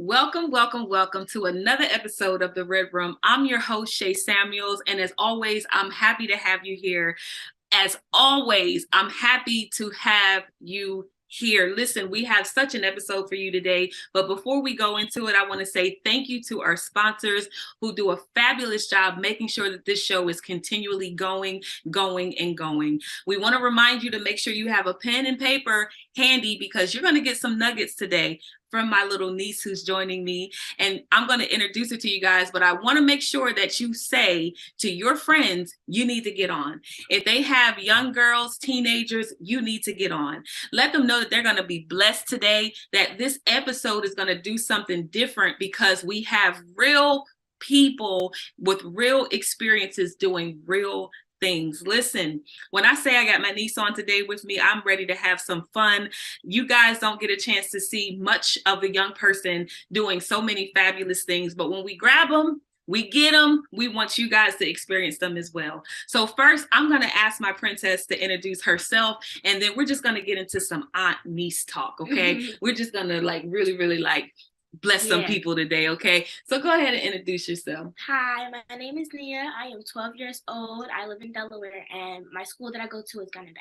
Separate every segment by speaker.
Speaker 1: Welcome to another episode of The Red Room. I'm your host, SHAY Samuels, and as always, I'm happy to have you here. As always, I'm happy to have you here. Listen, we have such an episode for you today, but before we go into it, I want to say thank you to our sponsors who do a fabulous job making sure that this show is continually going. We want to remind you to make sure you have a pen and paper handy because you're going to get some nuggets today from my little niece who's joining me. And I'm going to introduce her to you guys, but I want to make sure that you say to your friends, you need to get on. If they have young girls, teenagers, you need to get on. Let them know that they're going to be blessed today, that this episode is going to do something different because we have real people with real experiences doing real things. Listen, when I say I got my niece on today with me, I'm ready to have some fun. You guys don't get a chance to see much of the young person doing so many fabulous things, but when we grab them, we get them. We want you guys to experience them as well. So first, I'm going to ask my princess to introduce herself, and then we're just going to get into some aunt-niece talk, okay? We're just going to really bless some people today, okay? So go ahead and introduce yourself.
Speaker 2: Hi, my name is Nia. I am 12 years old. I live in Delaware, and my school that I go to is Gunnedah.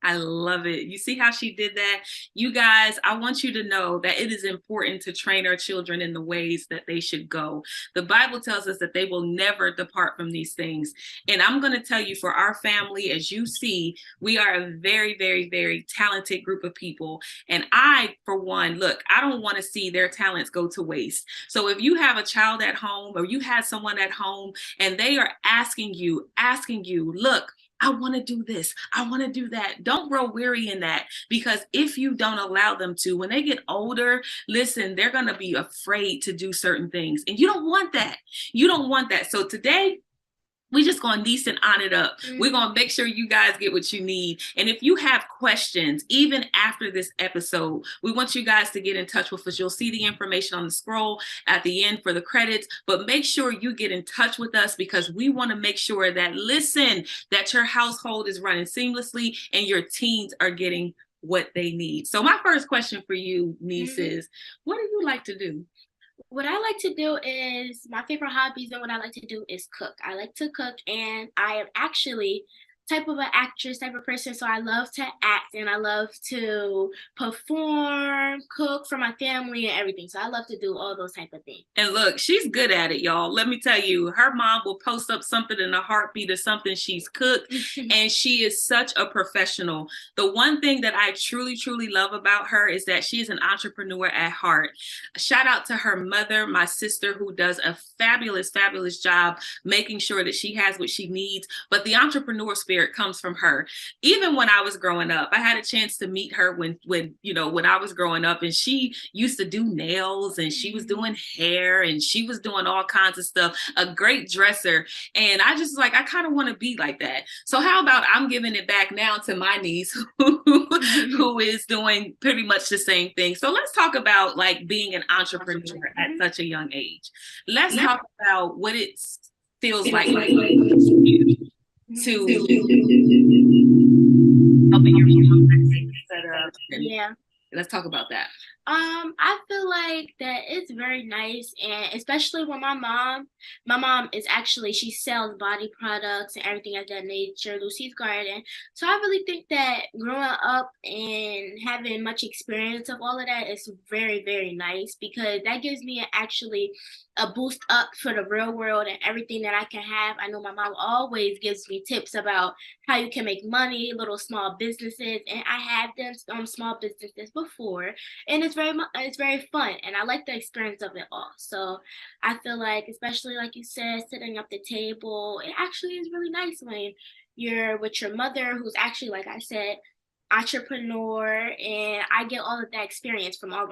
Speaker 1: I love it. You see how she did that? You guys, I want you to know that it is important to train our children in the ways that they should go. The Bible tells us that they will never depart from these things. And I'm going to tell you, for our family, as you see, we are a very talented group of people. And I, for one, look, I don't want to see their talents go to waste. So if you have a child at home or you have someone at home and they are asking you, look, I want to do this. I want to do that. Don't grow weary in that, because if you don't allow them to, when they get older, listen, they're going to be afraid to do certain things. And you don't want that. You don't want that. So today, we just going to niece and on it up. We're going to make sure you guys get what you need. And if you have questions, even after this episode, we want you guys to get in touch with us. You'll see the information on the scroll at the end for the credits, but make sure you get in touch with us because we want to make sure that, listen, that your household is running seamlessly and your teens are getting what they need. So my first question for you, niece, is what do you like to do?
Speaker 2: What I like to do is, my favorite hobbies and what I like to do is cook. I like to cook, and I am actually type of an actress type of person, so I love to act and I love to perform, cook for my family and everything. So I love to do all those type of things.
Speaker 1: And look, she's good at it, y'all. Let me tell you, her mom will post up something in a heartbeat of something she's cooked, and she is such a professional. The one thing that I truly love about her is that she is an entrepreneur at heart. Shout out to her mother, my sister, who does a fabulous job making sure that she has what she needs. But the entrepreneur spirit comes from her. Even when I was growing up, I had a chance to meet her when I was growing up, and she used to do nails and she was doing hair and she was doing all kinds of stuff, a great dresser. And I just I kind of want to be like that. So how about I'm giving it back now to my niece who is doing pretty much the same thing. So let's talk about being an entrepreneur at such a young age. Let's talk about what it feels like to helping your mom set up.
Speaker 2: Yeah.
Speaker 1: Let's talk about that.
Speaker 2: I feel like that it's very nice, and especially when my mom is actually, she sells body products and everything of that nature, Lucy's Garden. So I really think that growing up and having much experience of all of that is very nice, because that gives me actually a boost up for the real world and everything that I can have. I know my mom always gives me tips about how you can make money, little small businesses, and I have done small businesses before, and it's very fun, and I like the experience of it all. So I feel like, especially like you said, sitting at the table, it actually is really nice when you're with your mother, who's actually, like I said, entrepreneur, and I get all of that experience from all of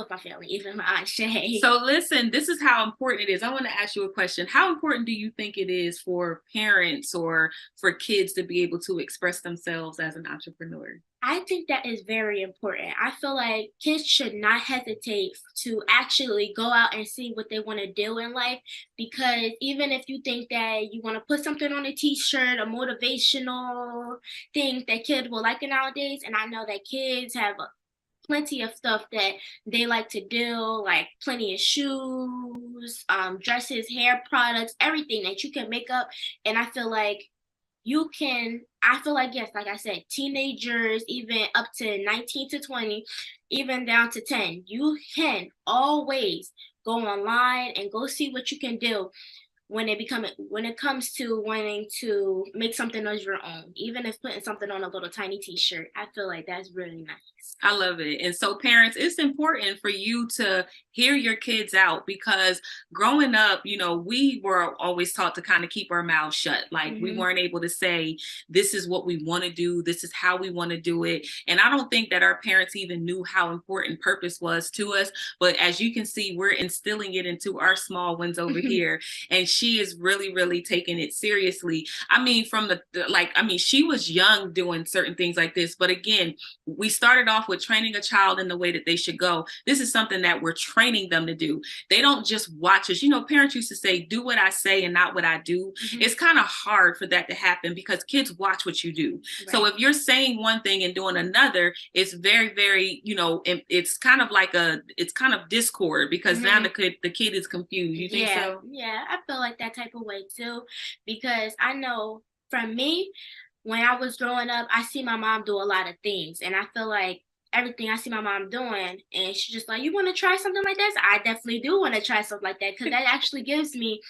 Speaker 2: my family, even my Aunt Shay.
Speaker 1: So listen, this is how important it is. I want to ask you a question. How important do you think it is for parents or for kids to be able to express themselves as an entrepreneur?
Speaker 2: I think that is very important. I feel like kids should not hesitate to actually go out and see what they want to do in life, because even if you think that you want to put something on a t-shirt, a motivational thing that kids will like nowadays, and I know that kids have plenty of stuff that they like to do, like plenty of shoes, dresses, hair products, everything that you can make up. And I feel like, yes, like I said, teenagers, even up to 19 to 20, even down to 10, you can always go online and go see what you can do when it comes to wanting to make something of your own, even if putting something on a little tiny t-shirt. I feel like that's really nice.
Speaker 1: I love it. And so parents, it's important for you to hear your kids out, because growing up, we were always taught to kind of keep our mouths shut. Like we weren't able to say, this is what we want to do. This is how we want to do it. And I don't think that our parents even knew how important purpose was to us. But as you can see, we're instilling it into our small ones over here. And she is really, really taking it seriously. I mean, she was young doing certain things like this. But again, we started off with training a child in the way that they should go. This is something that we're training them to do. They don't just watch us. Parents used to say, do what I say and not what I do. It's kind of hard for that to happen because kids watch what you do. Right. So if you're saying one thing and doing another, it's very, very, it's kind of discord, because now the kid is confused. You think so?
Speaker 2: Yeah, I feel like that type of way too, because I know from me, when I was growing up, I see my mom do a lot of things, and I feel like everything I see my mom doing, and she's just like, you want to try something like this? I definitely do want to try something like that, because that actually gives me,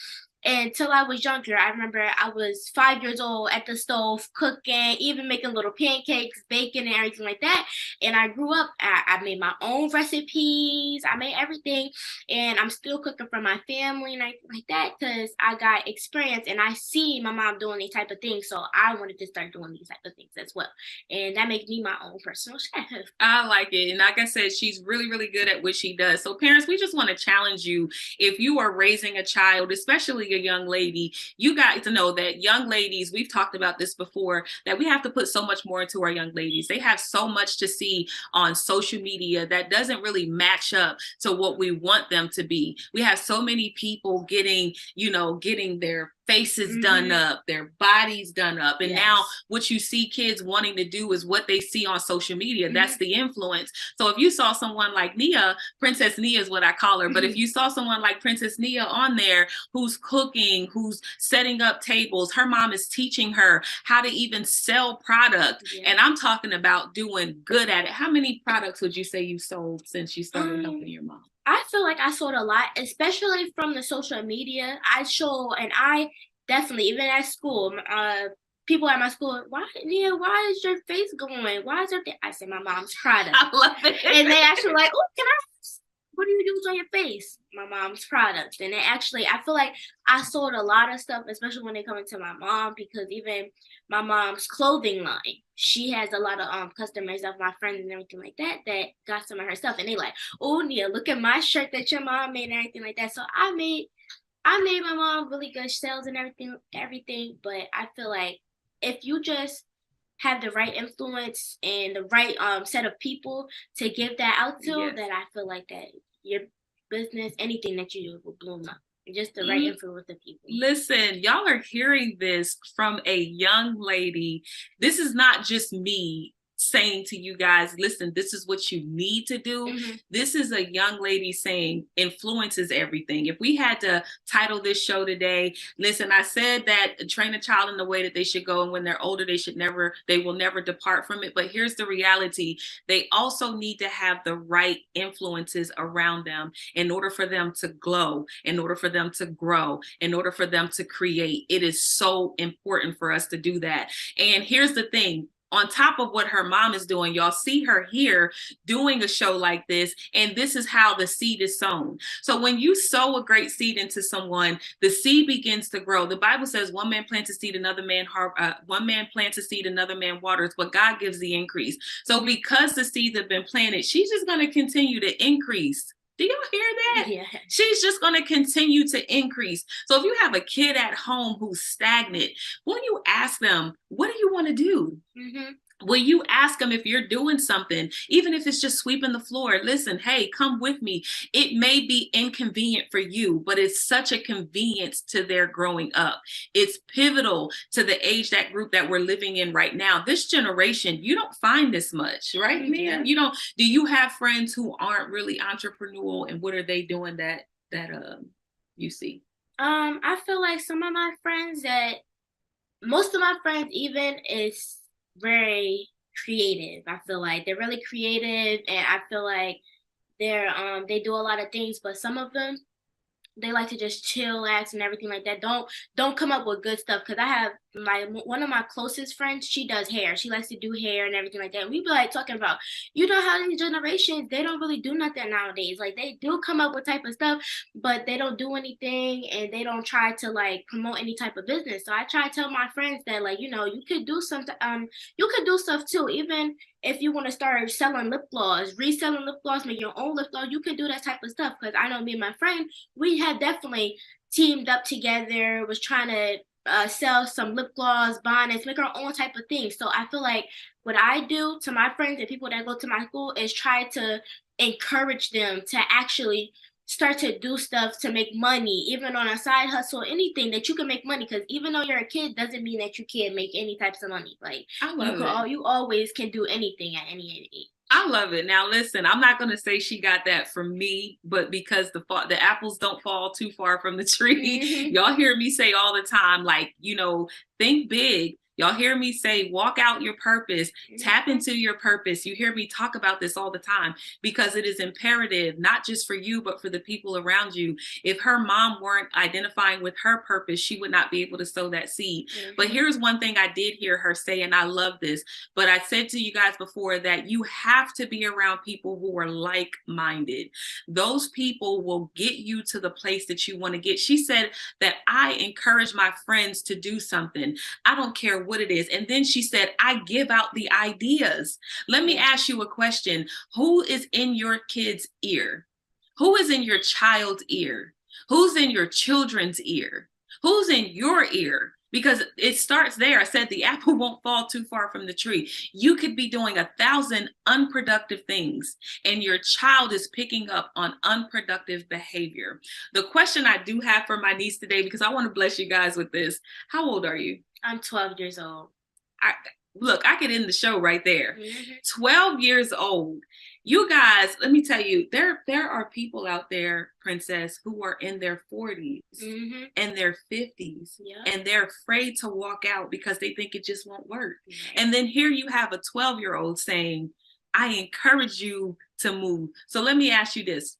Speaker 2: until I was younger, I remember I was 5 years old at the stove cooking, even making little pancakes, baking, and everything like that. And I grew up, I made my own recipes, I made everything, and I'm still cooking for my family and everything like that, because I got experience and I see my mom doing these type of things, so I wanted to start doing these type of things as well. And that makes me my own personal chef.
Speaker 1: I like it. And like I said, she's really, really good at what she does. So parents, we just want to challenge you. If you are raising a child, especially a young lady, you got to know that young ladies, we've talked about this before, that we have to put so much more into our young ladies. They have so much to see on social media that doesn't really match up to what we want them to be. We have so many people getting their faces done up, their bodies done up. And now what you see kids wanting to do is what they see on social media. That's the influence. So if you saw someone like Nia, Princess Nia is what I call her, but if you saw someone like Princess Nia on there who's cooking, who's setting up tables, her mom is teaching her how to even sell product. And I'm talking about doing good at it. How many products would you say you sold since you started helping your mom?
Speaker 2: I feel like I sold a lot, especially from the social media. I definitely, even at school, people at my school, why is your face going? Why is everything? I said, my mom's product.
Speaker 1: I love it.
Speaker 2: And they actually like, oh, what do you use on your face? My mom's products. And I feel like I sold a lot of stuff, especially when they come into my mom, because even my mom's clothing line, she has a lot of customers of my friends and everything like that got some of her stuff, and they like, oh, Nia, look at my shirt that your mom made and everything like that. So I made my mom really good sales and everything. But I feel like if you just have the right influence and the right set of people to give that out to, then I feel like that your business, anything that you do, will bloom up. Just the right influence of people.
Speaker 1: Listen, y'all are hearing this from a young lady. This is not just me saying to you guys, listen, this is what you need to do. This is a young lady saying influence is everything. If we had to title this show today, listen, I said that train a child in the way that they should go, and when they're older, they will never depart from it. But here's the reality. They also need to have the right influences around them in order for them to glow, in order for them to grow, in order for them to create. It is so important for us to do that. And here's the thing. On top of what her mom is doing, y'all see her here doing a show like this, and this is how the seed is sown. So when you sow a great seed into someone, the seed begins to grow. The Bible says one man plants a seed, another man waters, but God gives the increase. So because the seeds have been planted, she's just going to continue to increase. Do y'all hear that?
Speaker 2: Yeah.
Speaker 1: She's just going to continue to increase. So if you have a kid at home who's stagnant, when you ask them, what do you want to do? Will you ask them if you're doing something, even if it's just sweeping the floor? Listen, hey, come with me. It may be inconvenient for you, but it's such a convenience to their growing up. It's pivotal to the age that group that we're living in right now. This generation, you don't find this much, right, Mia? You don't. Do you have friends who aren't really entrepreneurial, and what are they doing that you see?
Speaker 2: I feel like some of my friends that most of my friends even is very creative. I feel like they're really creative, and I feel like they do a lot of things, but some of them they like to just chillax and everything like that. Don't come up with good stuff because I have my one of my closest friends. She does hair. She likes to do hair and everything like that. And we be like talking about, you know how these generations they don't really do nothing nowadays. Like they do come up with type of stuff, but they don't do anything and they don't try to like promote any type of business. So I try to tell my friends that like you could do something. You could do stuff too. Even if you want to start selling lip gloss, reselling lip gloss, make your own lip gloss, you can do that type of stuff. Because I know me and my friend, we had definitely teamed up together, was trying to sell some lip gloss, bonnets, make our own type of thing. So I feel like what I do to my friends and people that go to my school is try to encourage them to actually start to do stuff to make money, even on a side hustle, anything that you can make money. Because even though you're a kid, doesn't mean that you can't make any types of money. Like
Speaker 1: I love it.
Speaker 2: you always can do anything at any age.
Speaker 1: I love it. Now, listen, I'm not going to say she got that from me, but because the apples don't fall too far from the tree,
Speaker 2: Mm-hmm.
Speaker 1: y'all hear me say all the time, like, think big. Y'all hear me say, walk out your purpose, tap into your purpose. You hear me talk about this all the time because it is imperative, not just for you, but for the people around you. If her mom weren't identifying with her purpose, she would not be able to sow that seed.
Speaker 2: Mm-hmm.
Speaker 1: But here's one thing I did hear her say, and I love this. But I said to you guys before that you have to be around people who are like-minded. Those people will get you to the place that you want to get. She said that I encourage my friends to do something. I don't care what it is. And then she said, I give out the ideas. Let me ask you a question. Who is in your kid's ear? Who is in your child's ear? Who's in your children's ear? Who's in your ear? Because it starts there. I said the apple won't fall too far from the tree. You could be doing 1,000 unproductive things, and your child is picking up on unproductive behavior. The question I do have for my niece today, because I want to bless you guys with this. How old are you?
Speaker 2: I'm 12 years old.
Speaker 1: Look, I could end the show right there.
Speaker 2: Mm-hmm.
Speaker 1: 12 years old. You guys, let me tell you, there are people out there, Princess, who are in their 40s
Speaker 2: Mm-hmm.
Speaker 1: and their 50s, and they're afraid to walk out because they think it just won't work.
Speaker 2: Right.
Speaker 1: And then here you have a 12-year-old saying, I encourage you to move. So let me ask you this.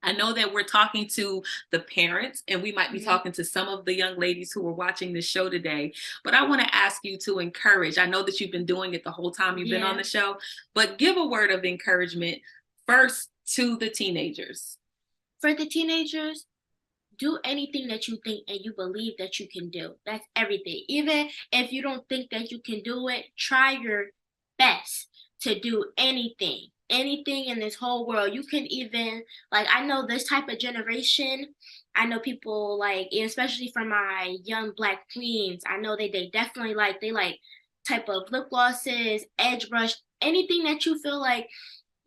Speaker 1: I know that we're talking to the parents and we might be talking to some of the young ladies who are watching this show today, but I want to ask you to encourage. I know that you've been doing it the whole time you've been on the show, but give a word of encouragement first to the teenagers.
Speaker 2: For the teenagers, do anything that you think and you believe that you can do. That's everything. Even if you don't think that you can do it, try your best to do anything in this whole world. You can even, like, I know this type of generation, I know people like, especially for my young Black queens, I know they definitely they like type of lip glosses, edge brush, anything that you feel like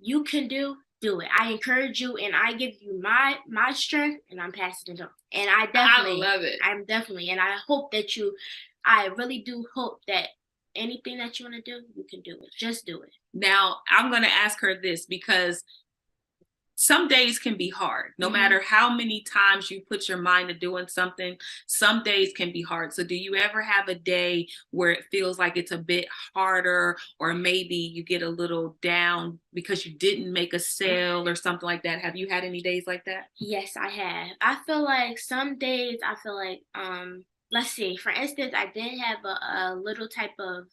Speaker 2: you can do it. I encourage you and I give you my strength and I'm passing it on. And I
Speaker 1: love it.
Speaker 2: I'm definitely, and I hope that I really do hope that anything that you want to do, you can do it. Just do it.
Speaker 1: Now, I'm going to ask her this because some days can be hard. No matter how many times you put your mind to doing something, some days can be hard. So do you ever have a day where it feels like it's a bit harder, or maybe you get a little down because you didn't make a sale or something like that? Have you had any days like that?
Speaker 2: Yes, I have. I feel like some days I feel like let's see, for instance, I did have a little type of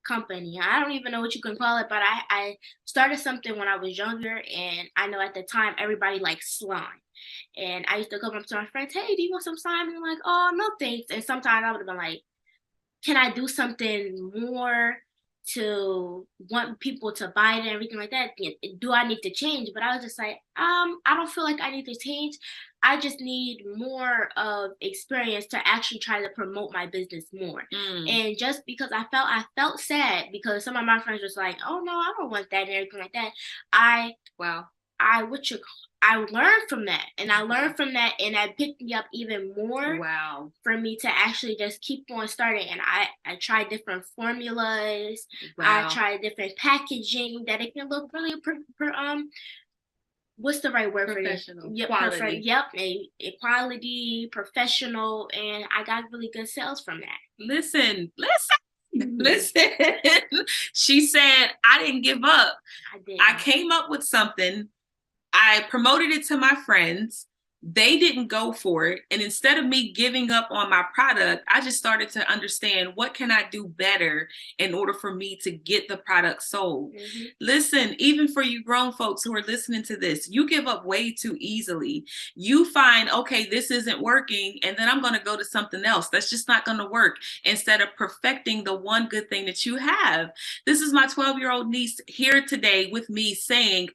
Speaker 2: company. I don't even know what you can call it, but I started something when I was younger, and I know at the time everybody liked slime. And I used to come up to my friends, hey, do you want some slime? And they're like, oh, no thanks. And sometimes I would have been like, can I do something more to want people to buy it and everything like that. Do I need to change? But I was just like, I don't feel like I need to change. I just need more of experience to actually try to promote my business more. And just because I felt sad because some of my friends was like, oh no, I don't want that and everything like that.
Speaker 1: Wow.
Speaker 2: I learned from that, and I learned from that, and that picked me up even more.
Speaker 1: Wow.
Speaker 2: For me to actually just keep on starting, and I tried different formulas.
Speaker 1: Wow.
Speaker 2: I tried different packaging that it can look really what's the right word for it?
Speaker 1: Professional.
Speaker 2: Yep,
Speaker 1: Quality.
Speaker 2: Yep, equality, professional, and I got really good sales from that.
Speaker 1: Listen. She said, I didn't give up. I came up with something. I promoted it to my friends. They didn't go for it. And instead of me giving up on my product, I just started to understand what can I do better in order for me to get the product sold. Listen, even for you grown folks who are listening to this, you give up way too easily. You find, okay, this isn't working, and then I'm going to go to something else. That's just not going to work, instead of perfecting the one good thing that you have. This is my 12-year-old niece here today with me saying,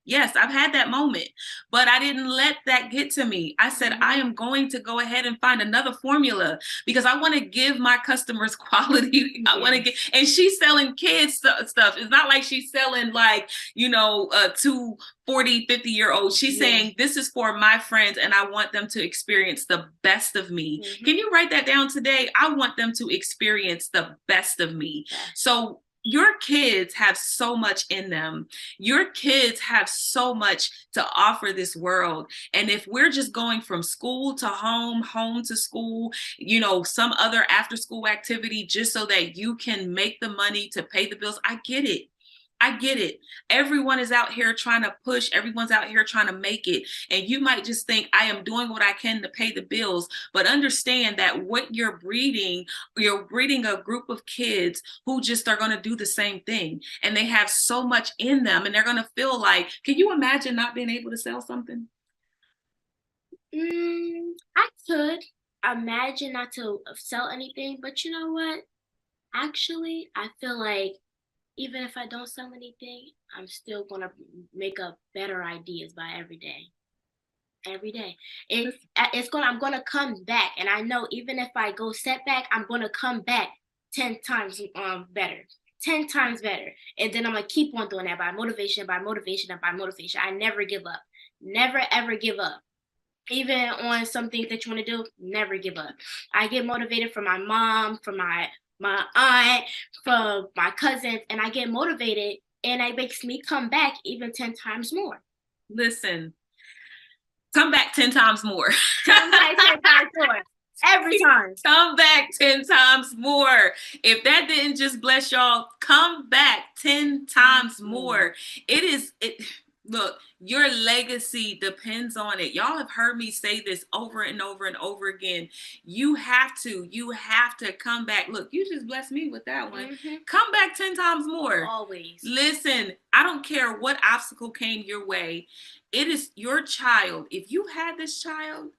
Speaker 1: yes, I've had that moment, but I didn't let that get to me. I said, I am going to go ahead and find another formula because I want to give my customers quality. I want to get, and she's selling kids stuff. It's not like she's selling like, to 40, 50-year-olds. She's saying, this is for my friends and I want them to experience the best of me. Can you write that down today? I want them to experience the best of me. So your kids have so much in them. Your kids have so much to offer this world. And if we're just going from school to home, home to school, some other after school activity just so that you can make the money to pay the bills, I get it. I get it. Everyone is out here trying to push. Everyone's out here trying to make it. And you might just think, I am doing what I can to pay the bills. But understand that what you're breeding a group of kids who just are going to do the same thing. And they have so much in them. And they're going to feel like, can you imagine not being able to sell something?
Speaker 2: I could imagine not to sell anything. But you know what? Actually, I feel like even if I don't sell anything, I'm still gonna make up better ideas by every day. Every day, I'm gonna come back, and I know even if I go setback, I'm gonna come back 10 times better, 10 times better, and then I'm gonna keep on doing that by motivation, by motivation, and by motivation. I never give up, never ever give up. Even on some things that you want to do, never give up. I get motivated from my mom, from my aunt, from my cousins, and I get motivated, and it makes me come back even 10 times more.
Speaker 1: Listen, come back 10 times more.
Speaker 2: Come back 10 times more. Every time.
Speaker 1: Come back 10 times more. If that didn't just bless y'all, come back 10 times more. Look, your legacy depends on it. Y'all have heard me say this over and over and over again. You have to come back. Look, you just blessed me with that one. Come back 10 times more.
Speaker 2: Always.
Speaker 1: Listen, I don't care what obstacle came your way. It is your child. If you had this child,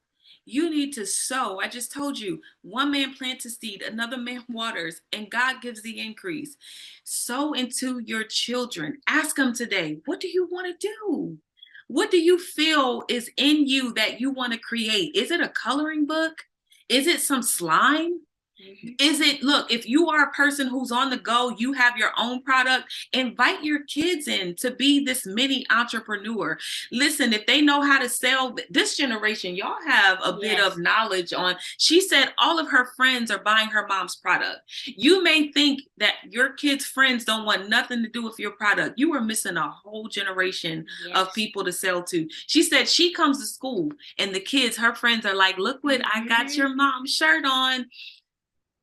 Speaker 1: you need to sow. I just told you, one man plants a seed, another man waters, and God gives the increase. Sow into your children. Ask them today, what do you want to do? What do you feel is in you that you want to create? Is it a coloring book? Is it some slime? Is it, look, if you are a person who's on the go, you have your own product, invite your kids in to be this mini entrepreneur. Listen, if they know how to sell, this generation, y'all have a bit of knowledge on. She said all of her friends are buying her mom's product. You may think that your kids' friends don't want nothing to do with your product. You are missing a whole generation of people to sell to. She said she comes to school and the kids, her friends are like, look what I got your mom's shirt on.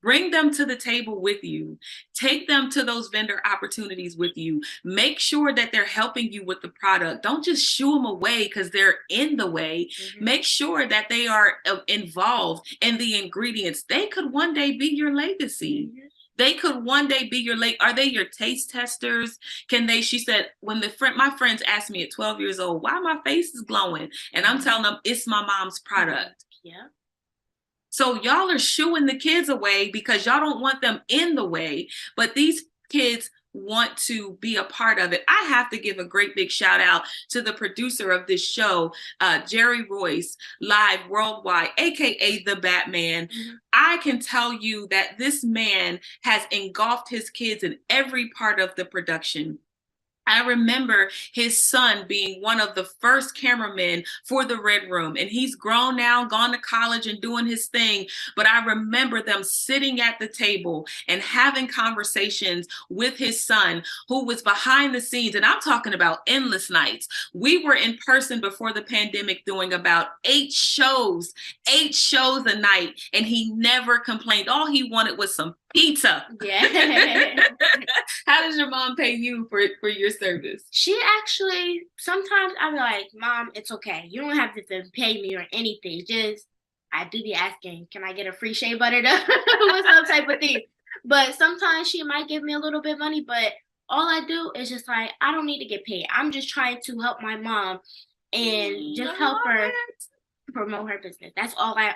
Speaker 1: Bring them to the table with you. Take them to those vendor opportunities with you. Make sure that they're helping you with the product. Don't just shoo them away because they're in the way. Make sure that they are involved in the ingredients. They could one day be your legacy. They could one day be your are they your taste testers? Can they, she said, when my friends asked me at 12 years old, why my face is glowing? And I'm telling them it's my mom's product.
Speaker 2: Yeah. So
Speaker 1: y'all are shooing the kids away because y'all don't want them in the way. But these kids want to be a part of it. I have to give a great big shout out to the producer of this show, Jerry Royce, live worldwide, aka the Batman. I can tell you that this man has engulfed his kids in every part of the production. I remember his son being one of the first cameramen for the Red Room, and he's grown now, gone to college and doing his thing. But I remember them sitting at the table and having conversations with his son, who was behind the scenes. And I'm talking about endless nights. We were in person before the pandemic doing about 8 shows a night, and he never complained. All he wanted was some pizza.
Speaker 2: Yeah.
Speaker 1: How does your mom pay you for your service?
Speaker 2: She actually, sometimes I'm like, Mom, it's okay. You don't have to pay me or anything. Just, I do be asking, can I get a free shea butter with some type of thing? But sometimes she might give me a little bit of money, but all I do is just like, I don't need to get paid. I'm just trying to help my mom and just help her promote her business. That's all I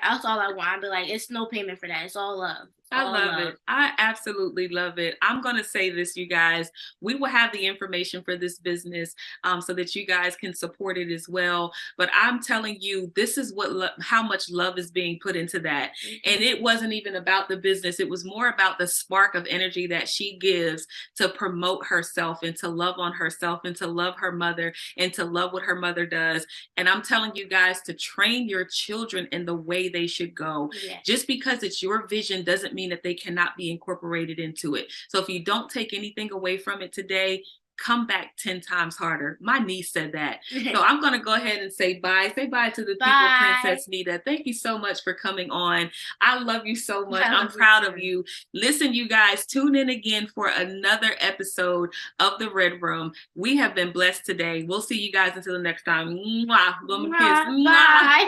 Speaker 2: want. I'll be like, it's no payment for that. It's all love.
Speaker 1: I love it. I absolutely love it. I'm going to say this, you guys. We will have the information for this business so that you guys can support it as well. But I'm telling you, this is how much love is being put into that. And it wasn't even about the business. It was more about the spark of energy that she gives to promote herself and to love on herself and to love her mother and to love what her mother does. And I'm telling you guys to train your children in the way they should go.
Speaker 2: Yeah.
Speaker 1: Just because it's your vision doesn't mean that they cannot be incorporated into it. So if you don't take anything away from it today, come back 10 times harder. My niece said that. So I'm going to go ahead and say bye. Say bye to the people, Princess Nita. Thank you so much for coming on. I love you so much. I'm proud of you. Listen, you guys, tune in again for another episode of The Red Room. We have been blessed today. We'll see you guys until the next time. Mwah. Blow my kiss.
Speaker 2: Bye.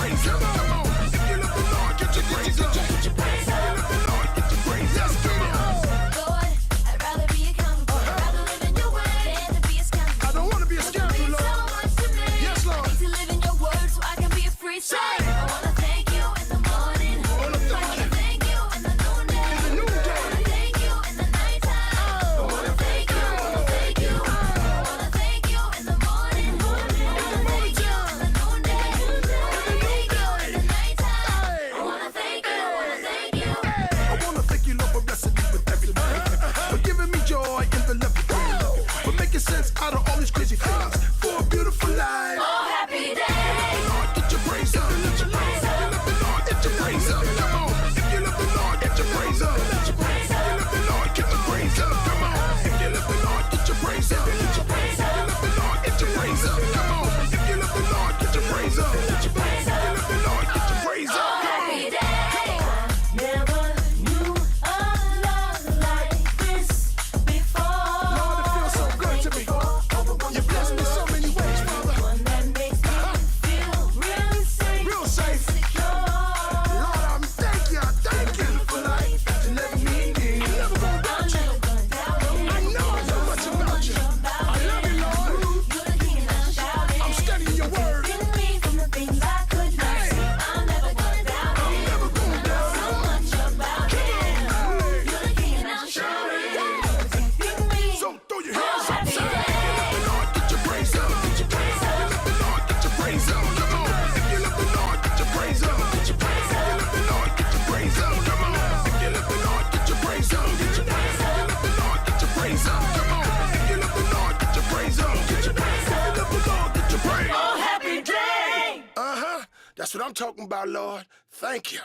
Speaker 3: Praise That's what I'm talking about, Lord. Thank you.